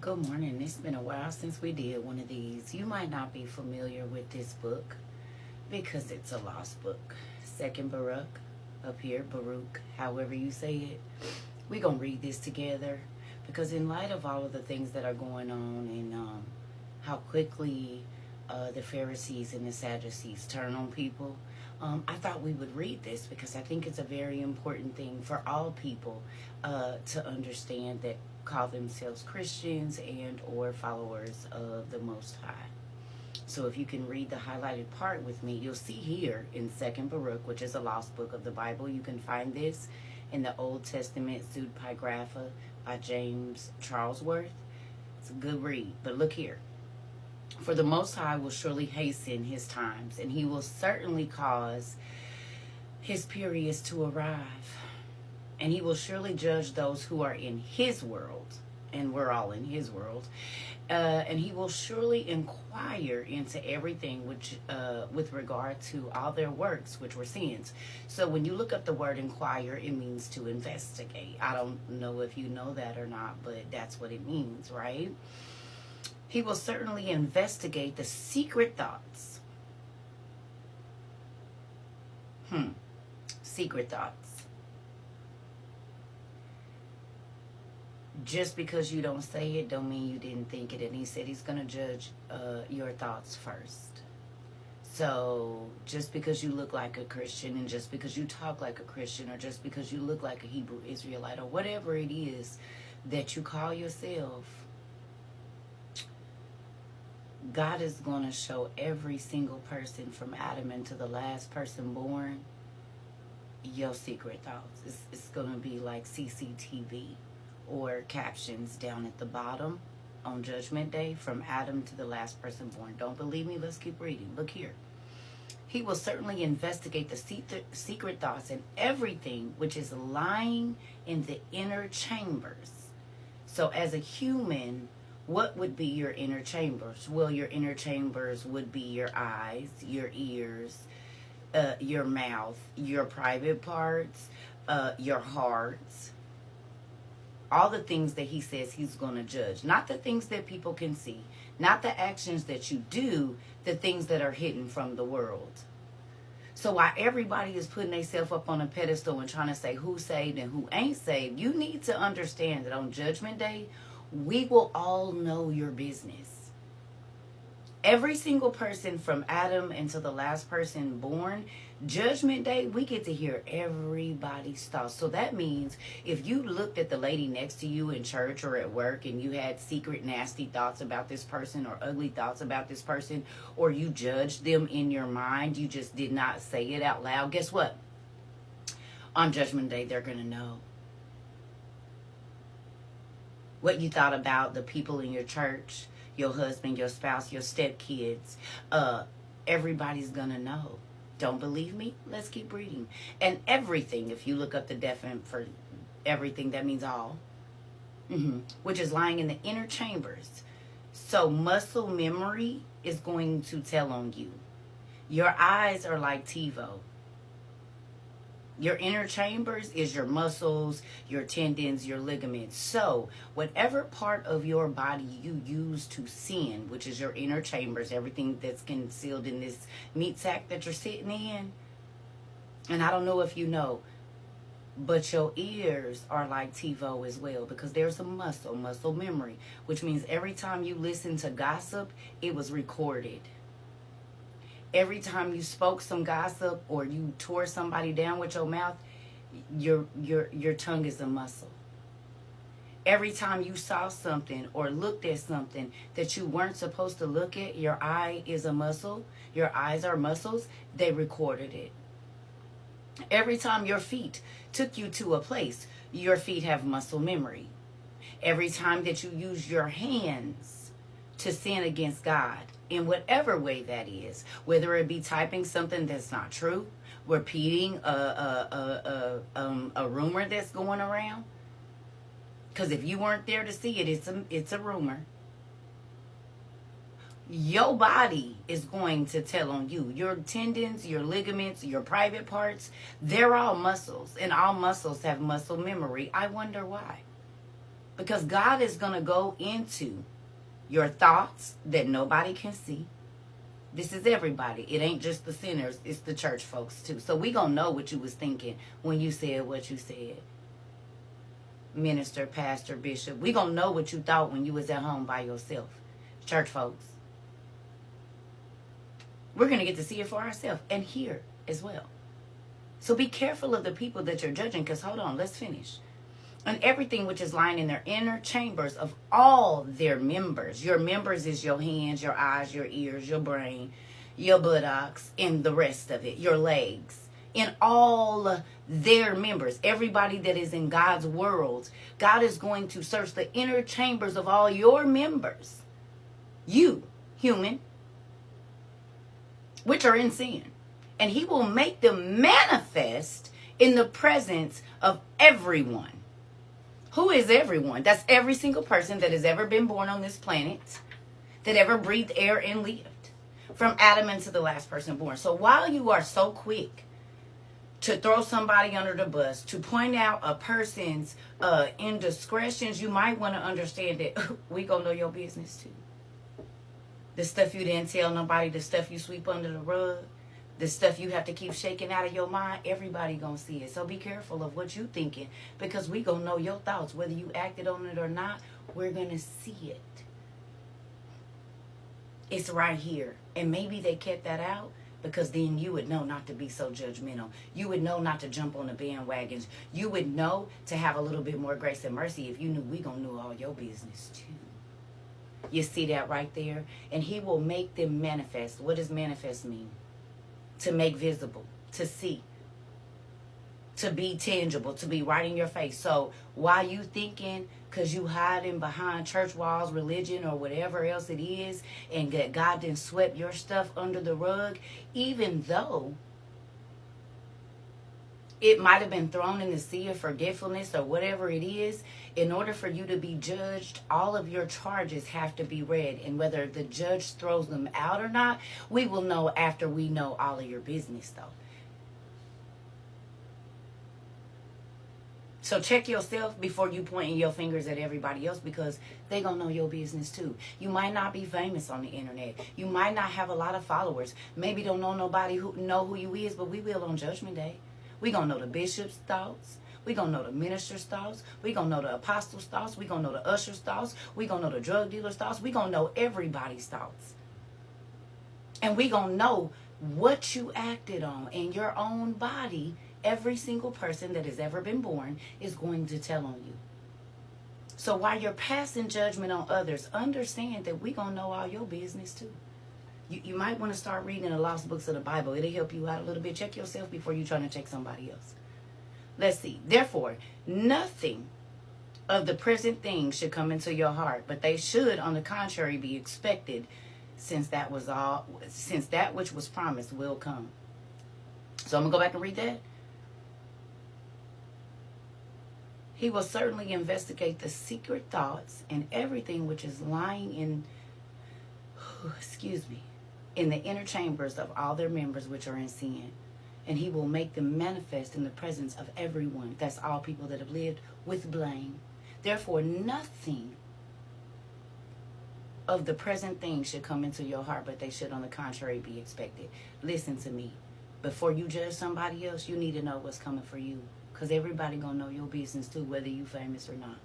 Good morning. It's been a while since we did one of these. You might not be familiar with this book because it's a lost book. Second Baruch, up here, Baruch, however you say it. We're going to read this together because in light of all of the things that are going on and how quickly the Pharisees and the Sadducees turn on people, I thought we would read this because I think it's a very important thing for all people to understand that call themselves Christians and or followers of the Most High. So if you can read the highlighted part with me, you'll see here in Second Baruch, which is a lost book of the Bible. You can find this in the Old Testament Pseudepigrapha by James Charlesworth. It's a good read, but look here. For the Most High will surely hasten his times, and he will certainly cause his periods to arrive. And he will surely judge those who are in his world, and we're all in his world. And he will surely inquire into everything which, with regard to all their works, which were sins. So when you look up the word inquire, it means to investigate. I don't know if you know that or not, but that's what it means, right? He will certainly investigate the secret thoughts. Secret thoughts. Just because you don't say it don't mean you didn't think it. And he said he's going to judge your thoughts first. So just because you look like a Christian and just because you talk like a Christian or just because you look like a Hebrew Israelite or whatever it is that you call yourself, God is going to show every single person from Adam into the last person born your secret thoughts. It's going to be like CCTV or captions down at the bottom on Judgment Day from Adam to the last person born. Don't believe me? Let's keep reading. Look here. He will certainly investigate the secret thoughts and everything which is lying in the inner chambers. So as a human, what would be your inner chambers? Well, your inner chambers would be your eyes, your ears, your mouth, your private parts, your hearts, all the things that he says he's going to judge. Not the things that people can see, not the actions that you do, the things that are hidden from the world. So while everybody is putting themselves up on a pedestal and trying to say who's saved and who ain't saved, you need to understand that on Judgment Day, we will all know your business. Every single person from Adam until the last person born, Judgment Day, we get to hear everybody's thoughts. So that means if you looked at the lady next to you in church or at work and you had secret nasty thoughts about this person or ugly thoughts about this person, or you judged them in your mind, you just did not say it out loud, guess what? On Judgment Day, they're going to know what you thought about the people in your church, your husband, your spouse, your stepkids. Everybody's gonna know. Don't believe me? Let's keep reading. And everything, if you look up the definite for everything, that means all, which is lying in the inner chambers. So muscle memory is going to tell on you. Your eyes are like TiVo. Your inner chambers is your muscles, your tendons, your ligaments. So whatever part of your body you use to sin, which is your inner chambers, everything that's concealed in this meat sack that you're sitting in. And I don't know if you know, but your ears are like TiVo as well, because there's a muscle memory, which means every time you listen to gossip, it was recorded. Every time you spoke some gossip or you tore somebody down with your mouth, your tongue is a muscle. Every time you saw something or looked at something that you weren't supposed to look at, your eye is a muscle. Your eyes are muscles. They recorded it. Every time your feet took you to a place, your feet have muscle memory. Every time that you use your hands to sin against God, in whatever way that is, whether it be typing something that's not true, repeating a rumor that's going around, because if you weren't there to see it, it's a rumor. Your body is going to tell on you. Your tendons, your ligaments, your private parts, they're all muscles, and all muscles have muscle memory. I wonder why. Because God is going to go into your thoughts that nobody can see. This is everybody. It ain't just the sinners. It's the church folks too. So we going to know what you was thinking when you said what you said. Minister, pastor, bishop. We going to know what you thought when you was at home by yourself. Church folks. We're going to get to see it for ourselves and hear as well. So be careful of the people that you're judging, because hold on, let's finish. And everything which is lying in their inner chambers of all their members. Your members is your hands, your eyes, your ears, your brain, your buttocks, and the rest of it, your legs. In all their members, everybody that is in God's world, God is going to search the inner chambers of all your members. You, human, which are in sin. And he will make them manifest in the presence of everyone. Who is everyone? That's every single person that has ever been born on this planet, that ever breathed air and lived, from Adam into the last person born. So while you are so quick to throw somebody under the bus, to point out a person's indiscretions, you might want to understand that we gonna know your business too. The stuff you didn't tell nobody, the stuff you sweep under the rug, the stuff you have to keep shaking out of your mind, everybody gonna see it. So be careful of what you thinking, because we gonna know your thoughts. Whether you acted on it or not, we're gonna see it. It's right here. And maybe they kept that out because then you would know not to be so judgmental. You would know not to jump on the bandwagons. You would know to have a little bit more grace and mercy if you knew we gonna know all your business too. You see that right there? And he will make them manifest. What does manifest mean? To make visible, to see, to be tangible, to be right in your face. So while you thinking, because you hiding behind church walls, religion, or whatever else it is, and that God didn't sweep your stuff under the rug, even though it might have been thrown in the sea of forgetfulness or whatever it is, in order for you to be judged, all of your charges have to be read. And whether the judge throws them out or not, we will know after we know all of your business, though. So check yourself before you pointing your fingers at everybody else, because they gonna know your business too. You might not be famous on the internet. You might not have a lot of followers. Maybe don't know nobody who know who you is, but we will on Judgment Day. We gonna know the bishop's thoughts. We gonna know the minister's thoughts. We gonna know the apostle's thoughts. We gonna know the usher's thoughts. We gonna know the drug dealer's thoughts. We gonna know everybody's thoughts. And we gonna know what you acted on in your own body. Every single person that has ever been born is going to tell on you. So while you're passing judgment on others, understand that we gonna know all your business too. You might want to start reading the lost books of the Bible. It'll help you out a little bit. Check yourself before you're trying to check somebody else. Let's see. Therefore, nothing of the present things should come into your heart, but they should, on the contrary, be expected, since that which was promised will come. So I'm going to go back and read that. He will certainly investigate the secret thoughts and everything which is lying in the inner chambers of all their members which are in sin. And he will make them manifest in the presence of everyone. That's all people that have lived with blame. Therefore, nothing of the present things should come into your heart, but they should, on the contrary, be expected. Listen to me. Before you judge somebody else, you need to know what's coming for you. Because everybody going to know your business too, whether you famous or not.